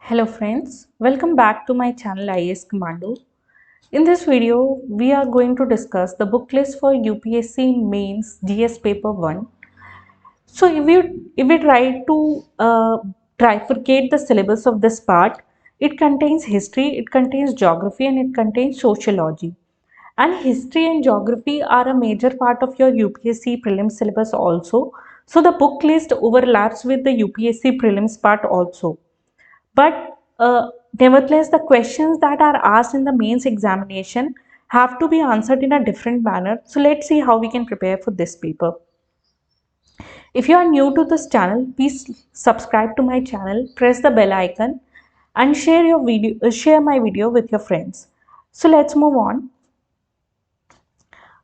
Hello friends, welcome back to my channel IAS Commando. In this video, we are going to discuss the book list for UPSC Mains GS Paper 1. So if we try to trifurcate the syllabus of this part, it contains history, it contains geography and it contains sociology. And history and geography are a major part of your UPSC prelims syllabus also. So the book list overlaps with the UPSC prelims part also. But nevertheless, the questions that are asked in the mains examination have to be answered in a different manner. So let's see how we can prepare for this paper. If you are new to this channel, please subscribe to my channel, press the bell icon and share my video with your friends. So let's move on.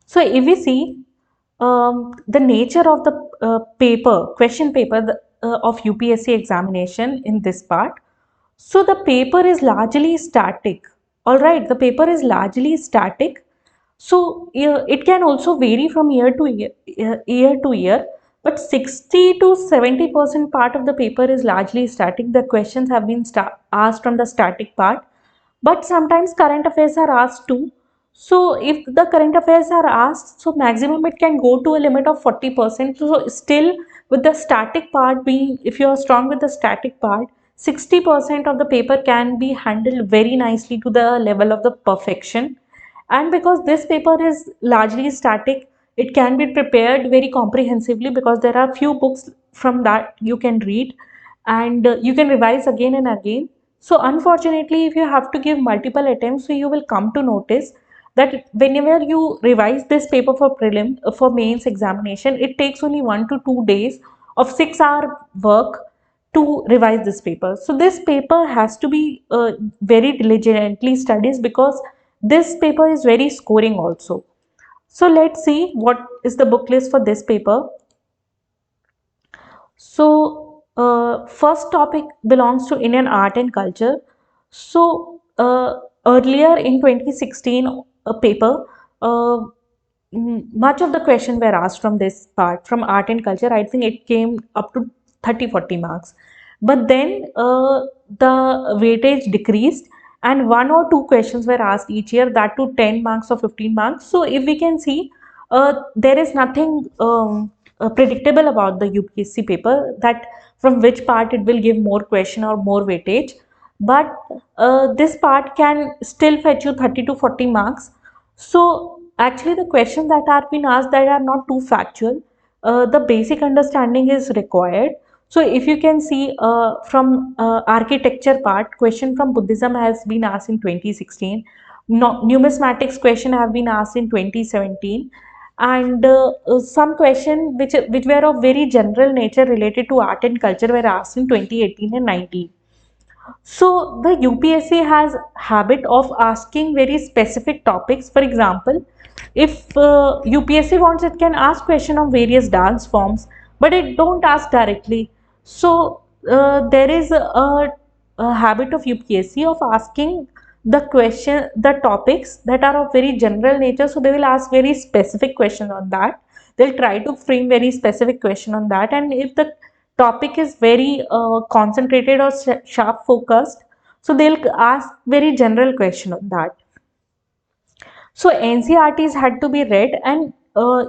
So if we see the nature of the question paper of UPSC examination in this part. So the paper is largely static. All right, the paper is largely static. So it can also vary from year to year, but 60 to 70% part of the paper is largely static. The questions have been asked from the static part, but sometimes current affairs are asked too. So if the current affairs are asked, so maximum it can go to a limit of 40%. So still with the static part being, if you are strong with the static part, 60% of the paper can be handled very nicely to the level of the perfection. And because this paper is largely static, it can be prepared very comprehensively because there are few books from that you can read and you can revise again and again. So unfortunately, if you have to give multiple attempts, so you will come to notice that whenever you revise this paper for for mains examination, it takes only 1 to 2 days of 6 hour work to revise this paper. So this paper has to be very diligently studied because this paper is very scoring also. So let's see what is the book list for this paper. So first topic belongs to Indian art and culture. So earlier in 2016 paper, much of the question were asked from this part, from art and culture. I think it came up to 30-40 marks. But then the weightage decreased and 1 or 2 questions were asked each year, that to 10 marks or 15 marks. So if we can see, there is nothing predictable about the UPSC paper, that from which part it will give more question or more weightage. But this part can still fetch you 30 to 40 marks. So actually the questions that are being asked, that are not too factual. The basic understanding is required. So if you can see from architecture part, question from Buddhism has been asked in 2016. Numismatics question have been asked in 2017, and some question which were of very general nature related to art and culture were asked in 2018 and 19. So the UPSC has habit of asking very specific topics. For example, if UPSC wants, it can ask question on various dance forms, but it don't ask directly. So there is a habit of UPSC of asking the topics that are of very general nature. So they will ask very specific questions on that. They'll try to frame very specific question on that, and if the topic is very concentrated or sharp focused, so they'll ask very general question on that. So NCRTs had to be read, and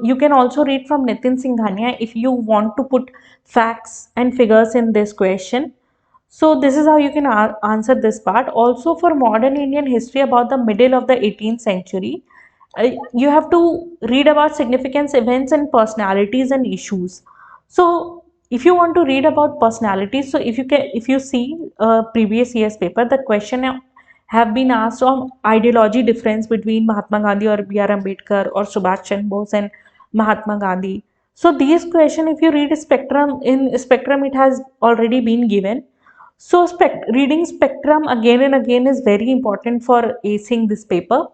you can also read from Nitin Singhania if you want to put facts and figures in this question. So this is how you can answer this part. Also for modern Indian history about the middle of the 18th century, you have to read about significant events and personalities and issues. So if you want to read about personalities, so if you see previous year's paper, the question have been asked on ideology difference between Mahatma Gandhi or B.R. Ambedkar or Subhash Chandra Bose and Mahatma Gandhi. So these question, if you read spectrum, in spectrum it has already been given. So reading spectrum again and again is very important for acing this paper.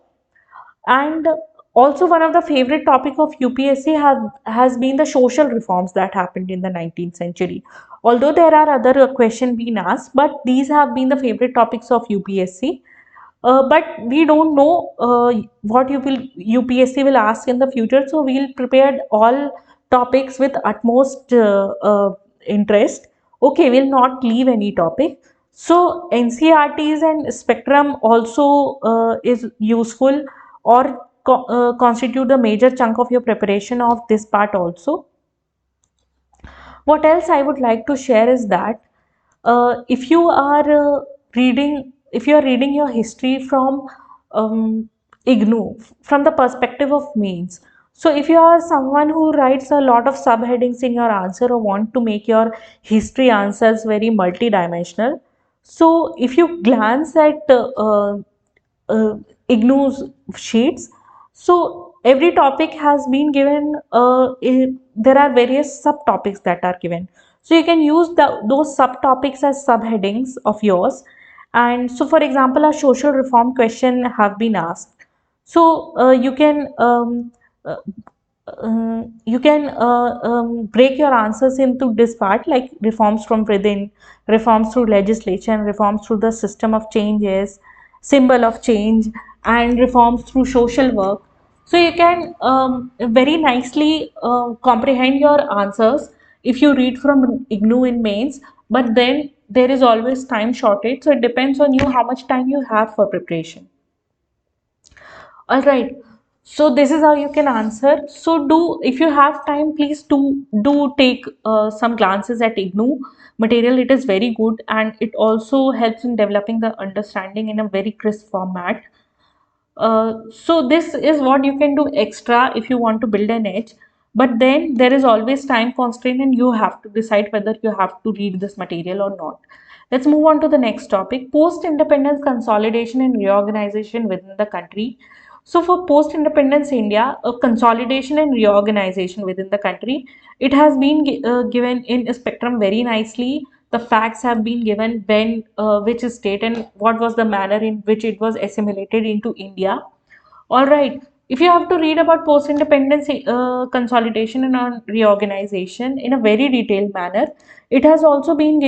And also one of the favorite topic of UPSC has been the social reforms that happened in the 19th century. Although there are other questions being asked, but these have been the favorite topics of UPSC. But we don't know what UPSC will ask in the future, so we'll prepare all topics with utmost interest. Okay, we'll not leave any topic. So NCRTs and spectrum also is useful, or constitute a major chunk of your preparation of this part also. What else I would like to share is that if you are if you are reading your history from IGNOU, from the perspective of mains. So if you are someone who writes a lot of subheadings in your answer, or want to make your history answers very multidimensional, so if you glance at uh, IGNOU's sheets, so every topic has been given, there are various subtopics that are given. So you can use those subtopics as subheadings of yours. And so for example, a social reform question have been asked. So uh, you can break your answers into this part, like reforms from within, reforms through legislation, reforms through the system of changes, symbol of change, and reforms through social work. So you can very nicely comprehend your answers if you read from IGNOU in mains. But then there is always time shortage, so it depends on you how much time you have for preparation. All right. So this is how you can answer. So do, if you have time, please do take some glances at IGNOU material. It is very good, and it also helps in developing the understanding in a very crisp format. So this is what you can do extra if you want to build an edge. But then there is always time constraint, and you have to decide whether you have to read this material or not. Let's move on to the next topic: post-independence consolidation and reorganization within the country. So for post-independence India, a consolidation and reorganization within the country, it has been given in a spectrum very nicely. The facts have been given, when which state and what was the manner in which it was assimilated into India. All right. If you have to read about post-independence consolidation and reorganization in a very detailed manner, it has also been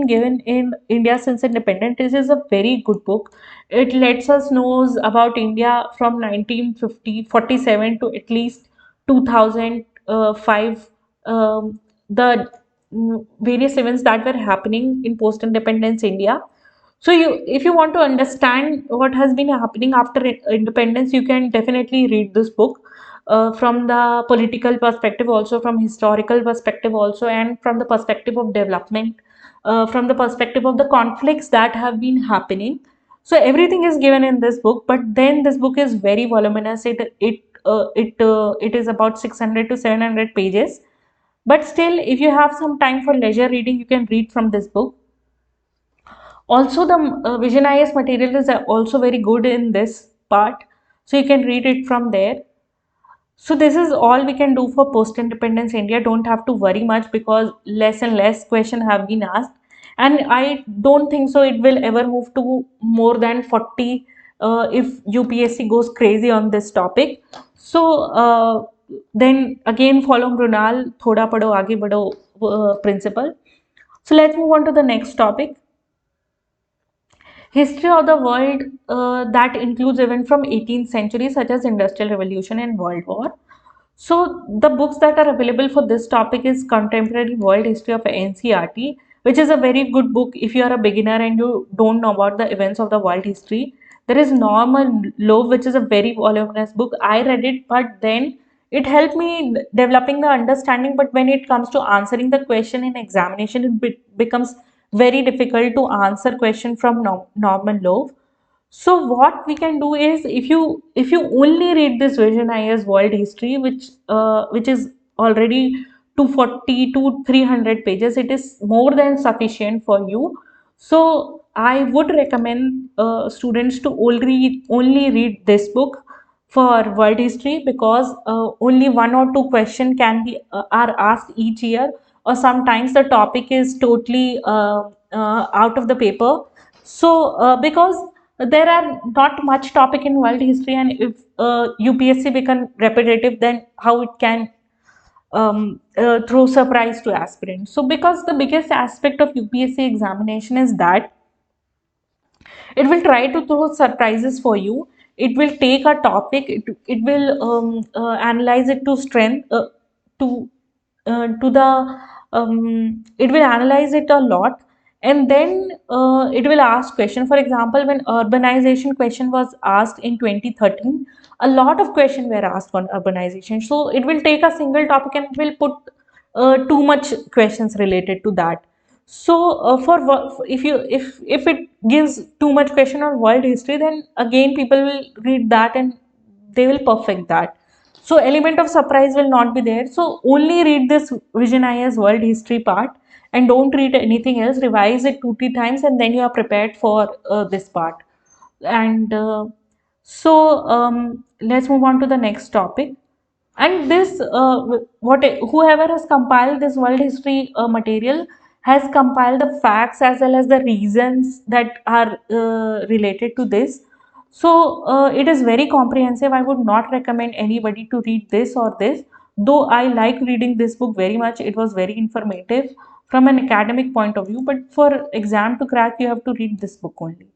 given in India since independence. This is a very good book. It lets us know about India from 1947 to at least 2005. The various events that were happening in post-independence India. So if you want to understand what has been happening after independence, you can definitely read this book from the political perspective, also from historical perspective, also, and from the perspective of development, from the perspective of the conflicts that have been happening. So everything is given in this book, but then this book is very voluminous. It is about 600 to 700 pages. But still, if you have some time for leisure reading, you can read from this book. Also, the Vision IS material is also very good in this part, so you can read it from there. So this is all we can do for post-independence India. Don't have to worry much, because less and less questions have been asked, and I don't think so it will ever move to more than 40 if UPSC goes crazy on this topic. So then again, follow Mrunal thoda padho aage badho principle. So let's move on to the next topic: history of the world, that includes events from 18th century such as Industrial Revolution and World War. So the books that are available for this topic is Contemporary World History of NCRT, which is a very good book if you are a beginner and you don't know about the events of the world history. There is Normal Love, which is a very voluminous book. I read it, but then it helped me developing the understanding. But when it comes to answering the question in examination, becomes very difficult to answer question from Norman Love. So what we can do is, if you only read this Vision IS World History, which is already 240 to 300 pages, it is more than sufficient for you. So I would recommend students to only read this book for world history, because only one or two questions can be are asked each year, or sometimes the topic is totally out of the paper. So because there are not much topic in world history, and if UPSC become repetitive, then how it can throw surprise to aspirants. So because the biggest aspect of UPSC examination is that it will try to throw surprises for you. It will take a topic, it will analyze it to strength, to the it will analyze it a lot, and then it will ask question. For example, when urbanization question was asked in 2013, a lot of questions were asked on urbanization. So it will take a single topic and it will put too much questions related to that. So if it gives too much question on world history, then again people will read that and they will perfect that. So element of surprise will not be there. So only read this Vision IS world history part and don't read anything else. Revise it 2 3 times and then you are prepared for this part. And let's move on to the next topic. And this what whoever has compiled this world history material has compiled the facts as well as the reasons that are related to this. So it is very comprehensive. I would not recommend anybody to read this or this, though I like reading this book very much. It was very informative from an academic point of view, but for exam to crack you have to read this book only.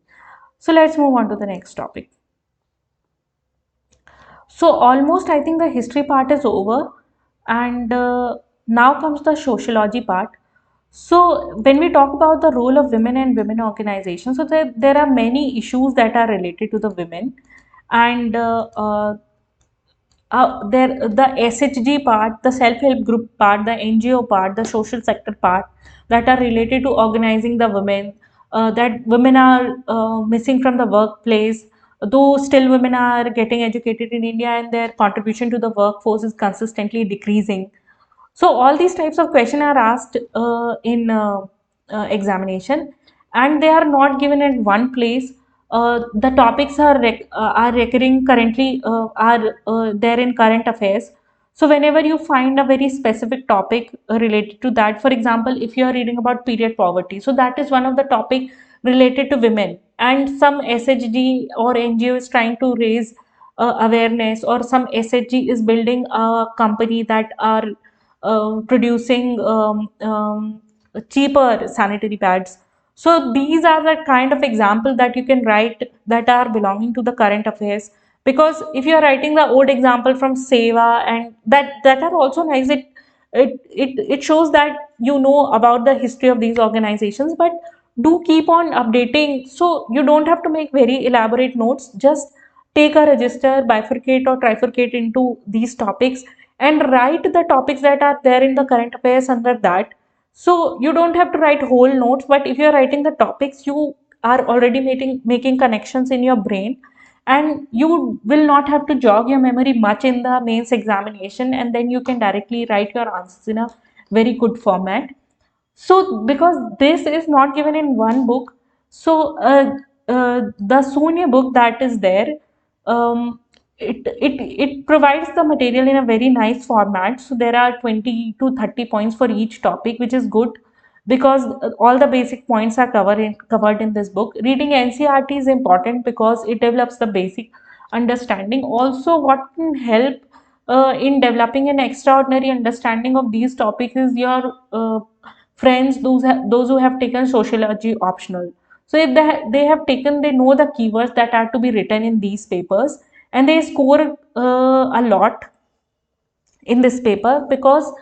So let's move on to the next topic. So almost I think the history part is over, and now comes the sociology part. So when we talk about the role of women and women organizations, so there are many issues that are related to the women, and there the SHG part, the self-help group part, the NGO part, the social sector part that are related to organizing the women, that women are missing from the workplace, though still women are getting educated in India and their contribution to the workforce is consistently decreasing. So all these types of questions are asked in examination, and they are not given at one place. The topics are recurring currently, are there in current affairs. So whenever you find a very specific topic related to that, for example, if you are reading about period poverty, so that is one of the topic related to women, and some SHG or NGO is trying to raise awareness, or some SHG is building a company that are producing cheaper sanitary pads. So these are the kind of example that you can write that are belonging to the current affairs. Because if you are writing the old example from Seva, and that are also nice, it shows that you know about the history of these organizations, but do keep on updating. So you don't have to make very elaborate notes. Just take a register, bifurcate or trifurcate into these topics, and write the topics that are there in the current affairs under that. So you don't have to write whole notes, but if you're writing the topics, you are already making connections in your brain, and you will not have to jog your memory much in the mains examination, and then you can directly write your answers in a very good format. So because this is not given in one book, so the Sunya book that is there, it provides the material in a very nice format. So there are 20 to 30 points for each topic, which is good because all the basic points are covered in this book. Reading NCERT is important because it develops the basic understanding. Also, what can help in developing an extraordinary understanding of these topics is your friends, those who have taken sociology optional. So if they have taken, they know the keywords that are to be written in these papers, and they score a lot in this paper because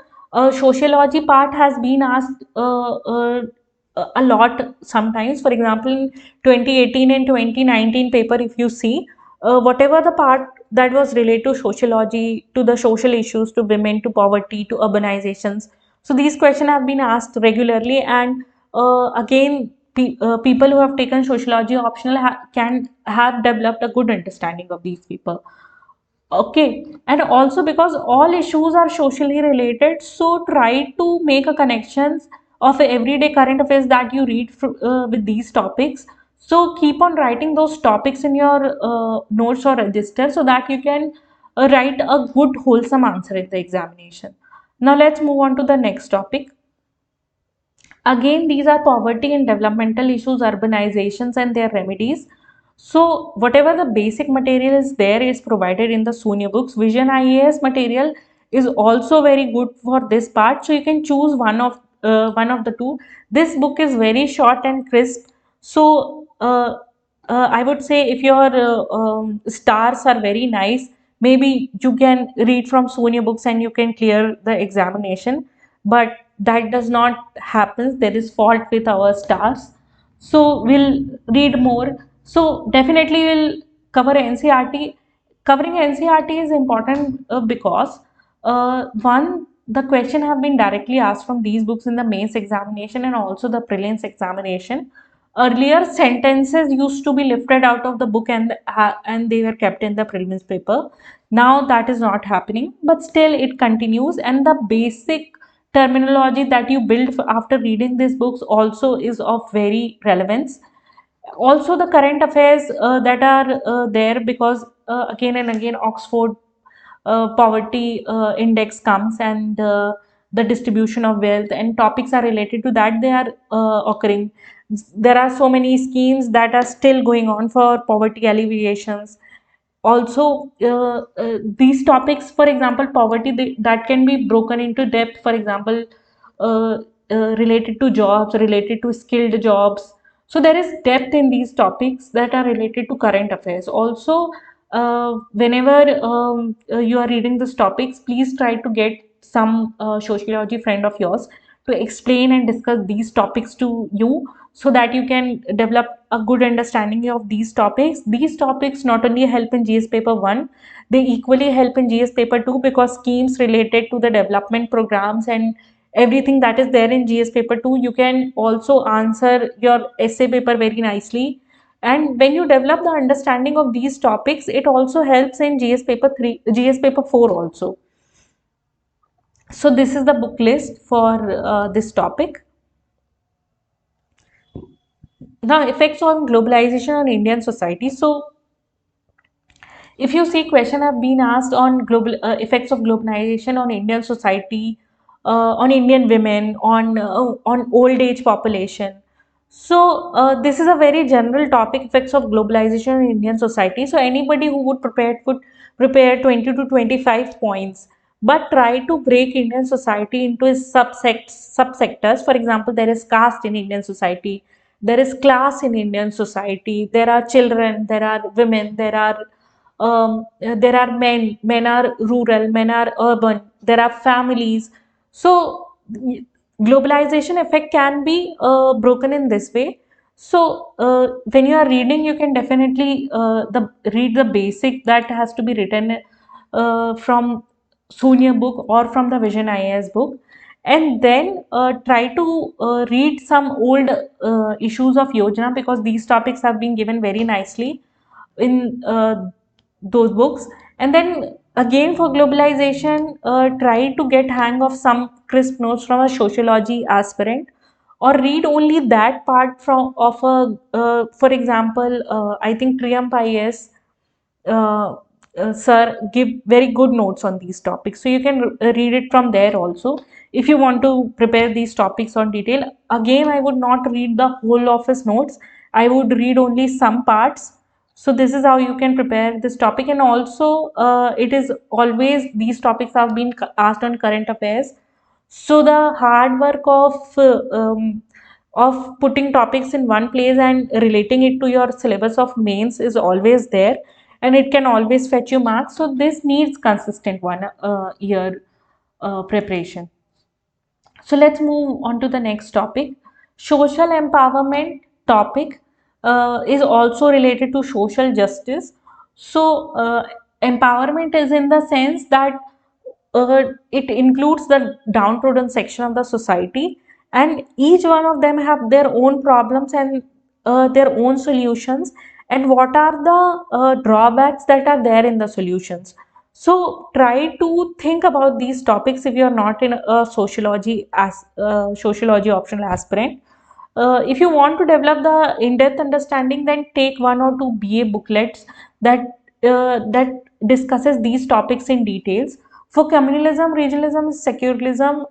sociology part has been asked a lot sometimes. For example, in 2018 and 2019 paper, if you see, whatever the part that was related to sociology, to the social issues, to women, to poverty, to urbanizations, so these questions have been asked regularly. And again, people who have taken sociology optional can have developed a good understanding of these people. Okay, and also because all issues are socially related, so try to make a connections of everyday current affairs that you read with these topics. So keep on writing those topics in your notes or register so that you can write a good wholesome answer in the examination. Now let's move on to the next topic. Again, these are poverty and developmental issues, urbanizations and their remedies. So whatever the basic material is there is provided in the Sunya books. Vision IAS material is also very good for this part. So you can choose one of the two. This book is very short and crisp. So I would say if your stars are very nice, maybe you can read from Sunya books and you can clear the examination. But that does not happen. There is fault with our stars. So we'll read more. So definitely we'll cover NCRT. Covering NCRT is important because one, the question have been directly asked from these books in the mains examination and also the prelims examination. Earlier, sentences used to be lifted out of the book and they were kept in the prelims paper. Now that is not happening, but still it continues, and the basic terminology that you build after reading these books also is of very relevance. Also the current affairs that are there, because again and again Oxford poverty index comes, and the distribution of wealth and topics are related to that, they are occurring. There are so many schemes that are still going on for poverty alleviations. Also these topics, for example poverty, that can be broken into depth, for example uh, related to jobs, related to skilled jobs. So there is depth in these topics that are related to current affairs also. Whenever you are reading these topics, please try to get some sociology friend of yours to explain and discuss these topics to you, so that you can develop a good understanding of these topics. These topics not only help in GS paper 1, they equally help in GS paper 2, because schemes related to the development programs and everything that is there in GS paper 2, you can also answer your essay paper very nicely. And when you develop the understanding of these topics, it also helps in GS paper 3, GS paper 4 also. So this is the book list for this topic. Now, effects on globalization on Indian society. So if you see, question have been asked on global effects of globalization on Indian society, on Indian women, on old age population. So this is a very general topic, effects of globalization in Indian society. So anybody who would prepare 20 to 25 points, but try to break Indian society into its subsectors. For example, there is caste in Indian society, there is class in Indian society, there are children, there are women, there are men are rural, men are urban, there are families. So globalization effect can be broken in this way. So when you are reading, you can definitely read the basic that has to be written from Sunya book or from the Vision IAS book, and then try to read some old issues of Yojana, because these topics have been given very nicely in those books. And then again, for globalization, try to get hang of some crisp notes from a sociology aspirant, or read only that part from of a for example I think Triumph IAS uh, sir give very good notes on these topics, so you can read it from there also. If you want to prepare these topics on detail, again I would not read the whole of his notes, I would read only some parts. So this is how you can prepare this topic. And also it is always, these topics have been asked on current affairs, so the hard work of putting topics in one place and relating it to your syllabus of mains is always there, and it can always fetch you marks. So this needs consistent one year preparation. So let's move on to the next topic. Social empowerment topic is also related to social justice. So empowerment is in the sense that it includes the downtrodden section of the society, and each one of them have their own problems and their own solutions, and what are the drawbacks that are there in the solutions. So try to think about these topics if you are not in a sociology optional aspirant. If you want to develop the in-depth understanding, then take one or two BA booklets that that discusses these topics in details. For communalism, regionalism, secularism,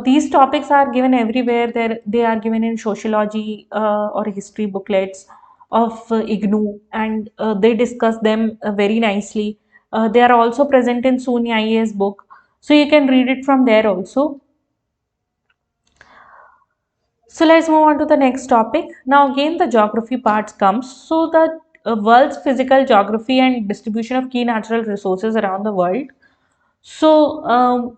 these topics are given everywhere. They are given in sociology or history booklets of IGNU, and they discuss them very nicely. They are also present in SUNY IAS book, so you can read it from there also. So let's move on to the next topic. Now again the geography part comes. So the world's physical geography and distribution of key natural resources around the world. So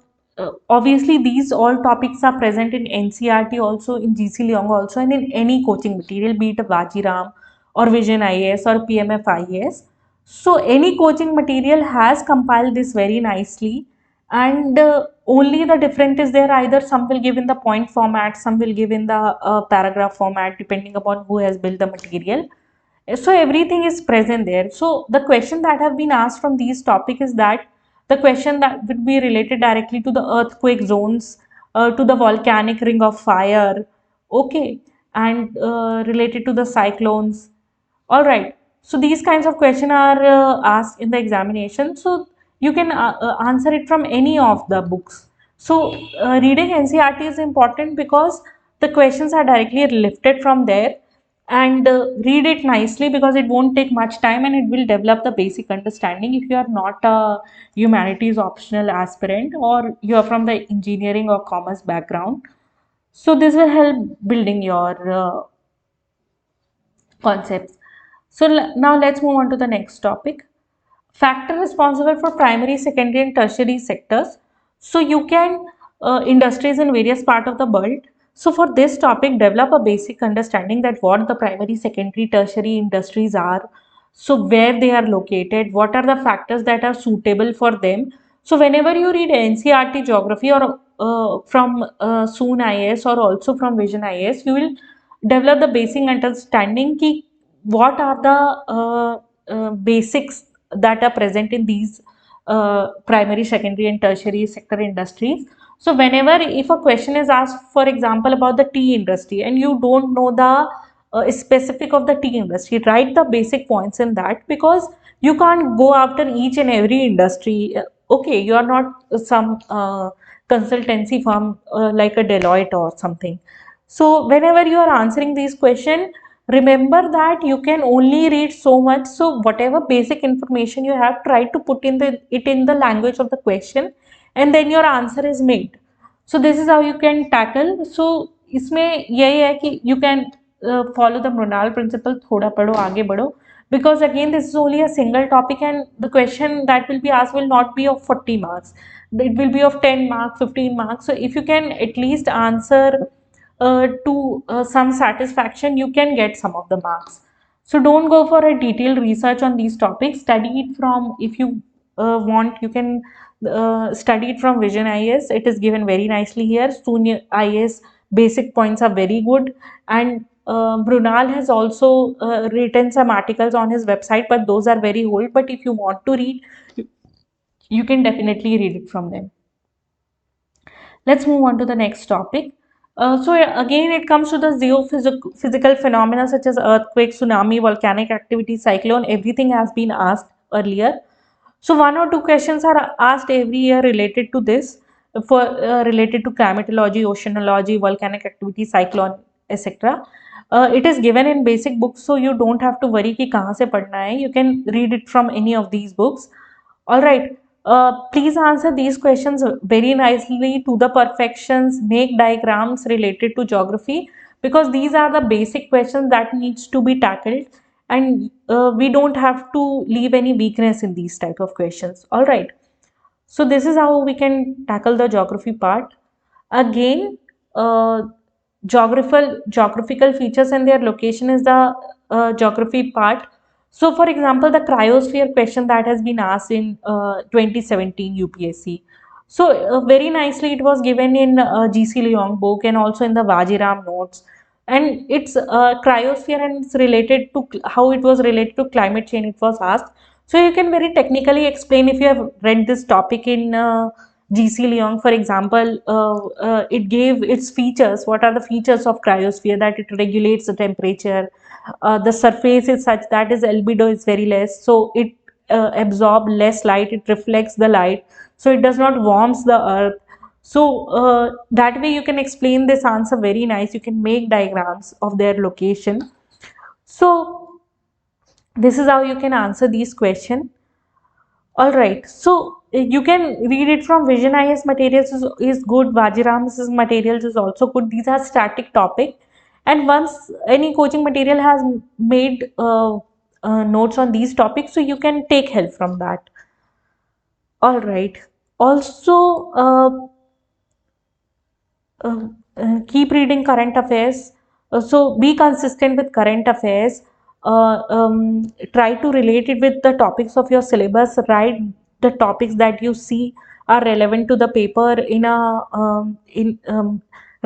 obviously these all topics are present in NCRT also, in GC Leong also, and in any coaching material, be it a Vajiram or Vision IAS or PMF IAS. So any coaching material has compiled this very nicely, and only the difference is there, either some will give in the point format, some will give in the paragraph format, depending upon who has built the material. So everything is present there. So the question that have been asked from these topic is that the question that would be related directly to the earthquake zones, to the volcanic ring of fire, okay, and related to the cyclones. All right. So these kinds of questions are asked in the examination. So you can answer it from any of the books. So reading NCRT is important because the questions are directly lifted from there, and read it nicely because it won't take much time and it will develop the basic understanding if you are not a humanities optional aspirant or you are from the engineering or commerce background. So this will help building your concepts. So now let's move on to the next topic. Factor responsible for primary, secondary and tertiary sectors. So you can industries in various part of the world. So for this topic, develop a basic understanding that what the primary, secondary, tertiary industries are. So where they are located, what are the factors that are suitable for them. So whenever you read NCRT geography or from Soon IAS or also from Vision IAS, you will develop the basic understanding ki what are the basics that are present in these primary, secondary and tertiary sector industries. So whenever if a question is asked, for example, about the tea industry and you don't know the specific of the tea industry, write the basic points in that, because you can't go after each and every industry. Okay, you are not some consultancy firm like a Deloitte or something. So whenever you are answering these questions, remember that you can only read so much. So whatever basic information you have, try to put in it in the language of the question, and then your answer is made. So this is how you can tackle. So इसमें यही है कि you can follow the Mronal principle, थोड़ा पढ़ो आगे बढ़ो, because again this is only a single topic and the question that will be asked will not be of 40 marks. It will be of 10 marks, 15 marks. So if you can at least answer to some satisfaction, you can get some of the marks. So don't go for a detailed research on these topics. Study it from, if you want, you can study it from Vision IS. It is given very nicely here. Soon IS basic points are very good, and Brunal has also written some articles on his website, but those are very old. But if you want to read, you can definitely read it from them. Let's move on to the next topic. So again, it comes to the geophysical phenomena such as earthquake, tsunami, volcanic activity, cyclone. Everything has been asked earlier. So one or two questions are asked every year related to this, for related to climatology, oceanology, volcanic activity, cyclone, etc. It is given in basic books, so you don't have to worry कि कहाँ से पढ़ना है. You can read it from any of these books. All right. Please answer these questions very nicely to the perfections. Make diagrams related to geography, because these are the basic questions that needs to be tackled, and we don't have to leave any weakness in these type of questions. All right. So this is how we can tackle the geography part. Again, geographical features and their location is the geography part. So for example, the cryosphere question that has been asked in 2017 UPSC. So very nicely it was given in GC Leong book and also in the Vajiram notes. And it's cryosphere and it's related to how it was related to climate change, it was asked. So you can very technically explain if you have read this topic in GC Leong, for example, it gave its features. What are the features of cryosphere? That it regulates the temperature. The surface is such that its albedo is very less, so it absorbs less light. It reflects the light, so it does not warms the earth. So that way you can explain this answer very nice. You can make diagrams of their location. So this is how you can answer these questions. All right, so you can read it from Vision IS materials is good. Vajiram's materials is also good. These are static topic, and once any coaching material has made notes on these topics, so you can take help from that. All right. Also, Keep reading current affairs. So be consistent with current affairs. Try to relate it with the topics of your syllabus. Write the topics that you see are relevant to the paper in a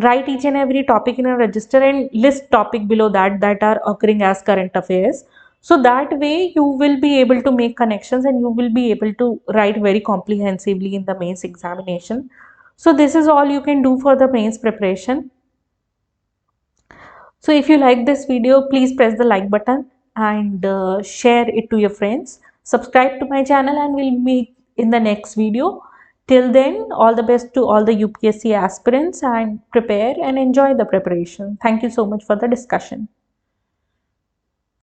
write each and every topic in a register and list topic below that are occurring as current affairs. So that way you will be able to make connections and you will be able to write very comprehensively in the mains examination. So this is all you can do for the mains preparation. So if you like this video, please press the like button and share it to your friends. Subscribe to my channel and we'll meet in the next video. Till then, all the best to all the UPSC aspirants and prepare and enjoy the preparation. Thank you so much for the discussion.